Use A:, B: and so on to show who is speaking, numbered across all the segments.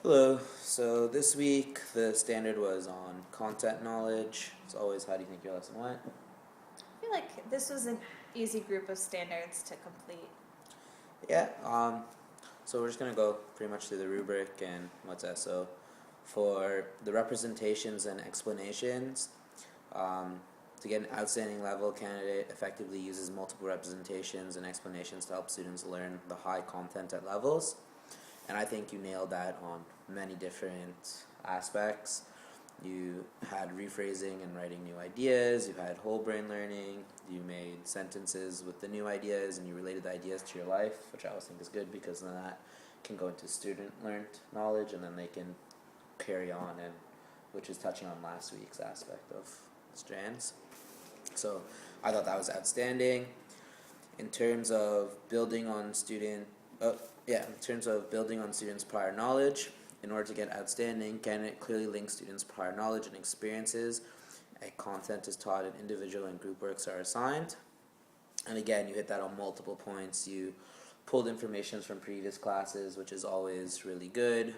A: Hello. So this week the standard was on content knowledge. As always, how do you think your lesson went?
B: I feel like this was an easy group of standards to complete.
A: Yeah. So we're just gonna go pretty much through the rubric and what's that. So for the representations and explanations, to get an outstanding level, candidate effectively uses multiple representations and explanations to help students learn the high content at levels. And I think you nailed that on many different aspects. You had rephrasing and writing new ideas, you had whole brain learning, you made sentences with the new ideas, and you related the ideas to your life, which I always think is good because then that can go into student learned knowledge and then they can carry on, and which is touching on last week's aspect of strands. So I thought that was outstanding. In terms of building on students' prior knowledge, in order to get outstanding, candidate clearly links students' prior knowledge and experiences. A content is taught and individual and group works are assigned. And again, you hit that on multiple points. You pulled information from previous classes, which is always really good.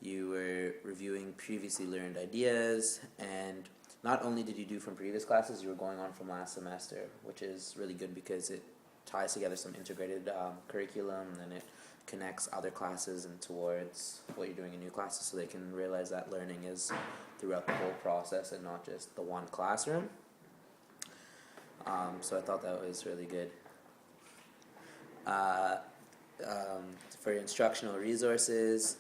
A: You were reviewing previously learned ideas, and not only did you do from previous classes, you were going on from last semester, which is really good because it ties together some integrated curriculum, and it connects other classes and towards what you're doing in new classes, so they can realize that learning is throughout the whole process and not just the one classroom. So I thought that was really good. For your instructional resources,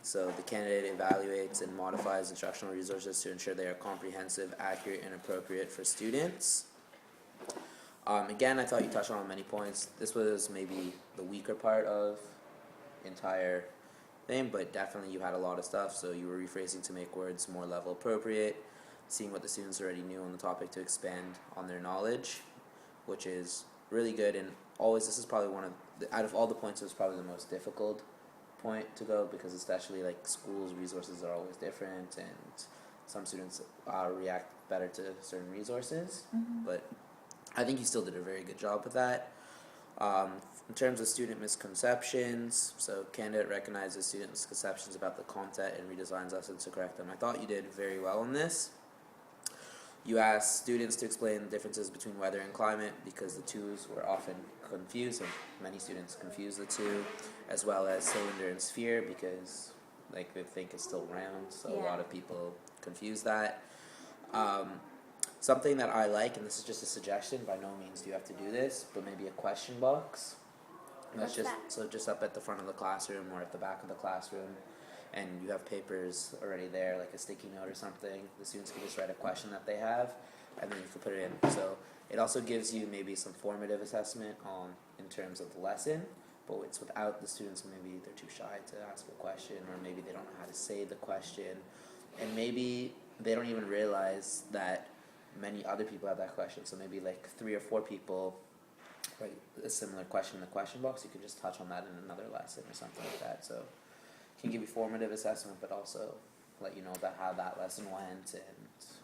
A: so the candidate evaluates and modifies instructional resources to ensure they are comprehensive, accurate, and appropriate for students. Again, I thought you touched on many points. This was maybe the weaker part of the entire thing, but definitely you had a lot of stuff. So you were rephrasing to make words more level appropriate, seeing what the students already knew on the topic to expand on their knowledge, which is really good. And always, this is probably out of all the points, it was probably the most difficult point to go, because especially like schools' resources are always different, and some students react better to certain resources. But I think you still did a very good job with that. In terms of student misconceptions, so candidate recognizes student misconceptions about the content and redesigns lessons to correct them. I thought you did very well in this. You asked students to explain the differences between weather and climate, because the twos were often confused, and many students confuse the two, as well as cylinder and sphere, because like they think it's still round, so a lot of people confuse that. Something that I like, and this is just a suggestion, by no means do you have to do this, but maybe a question box.
B: What's that?
A: So just up at the front of the classroom or at the back of the classroom, and you have papers already there, like a sticky note or something. The students can just write a question that they have, and then you can put it in. So it also gives you maybe some formative assessment in terms of the lesson, but it's without the students. Maybe they're too shy to ask a question, or maybe they don't know how to say the question, and maybe they don't even realize that many other people have that question. So maybe like 3 or 4 people write a similar question in the question box. You could just touch on that in another lesson or something like that. So it can give you formative assessment, but also let you know about how that lesson went and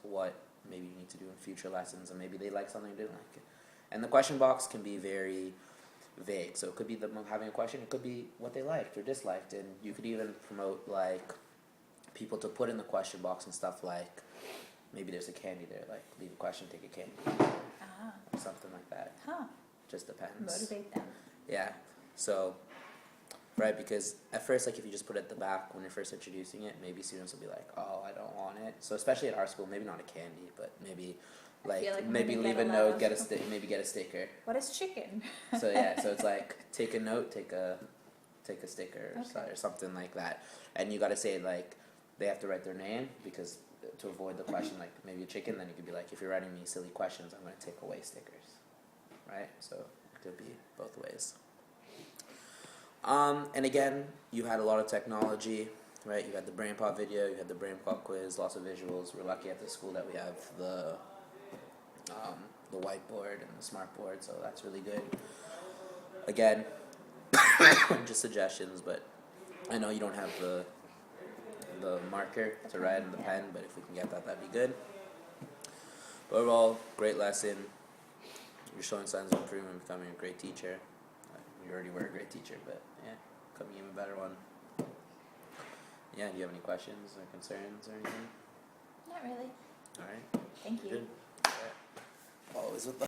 A: what maybe you need to do in future lessons, and maybe they like something or didn't like it. And the question box can be very vague. So it could be them having a question, it could be what they liked or disliked, and you could even promote like people to put in the question box and stuff like, maybe there's a candy there, like leave a question, take a candy, or something like that. Just depends.
B: Motivate them.
A: Yeah. So, right, because at first, like if you just put it at the back when you're first introducing it, maybe students will be like, oh, I don't want it. So especially at our school, maybe not a candy, but maybe maybe leave a note, get a sticker.
B: What is chicken?
A: So yeah, so it's like take a note, take a sticker or something like that, and you got to say like they have to write their name, because to avoid the question like maybe a chicken, then you could be like, if you're writing me silly questions, I'm going to take away stickers, right? So it could be both ways. And again, you had a lot of technology, right? You had the BrainPod video, you had the BrainPod quiz, lots of visuals. We're lucky at the school that we have the whiteboard and the smart board, so that's really good. Again, just suggestions, but I know you don't have the marker to write and the pen, but if we can get that, that'd be good. But overall, great lesson. You're showing signs of improvement, becoming a great teacher. You already were a great teacher, but yeah, becoming an even better one. yeah, do you have any questions or concerns or anything?
B: Not really.
A: All right.
B: Thank you.
A: Good. All right. Always with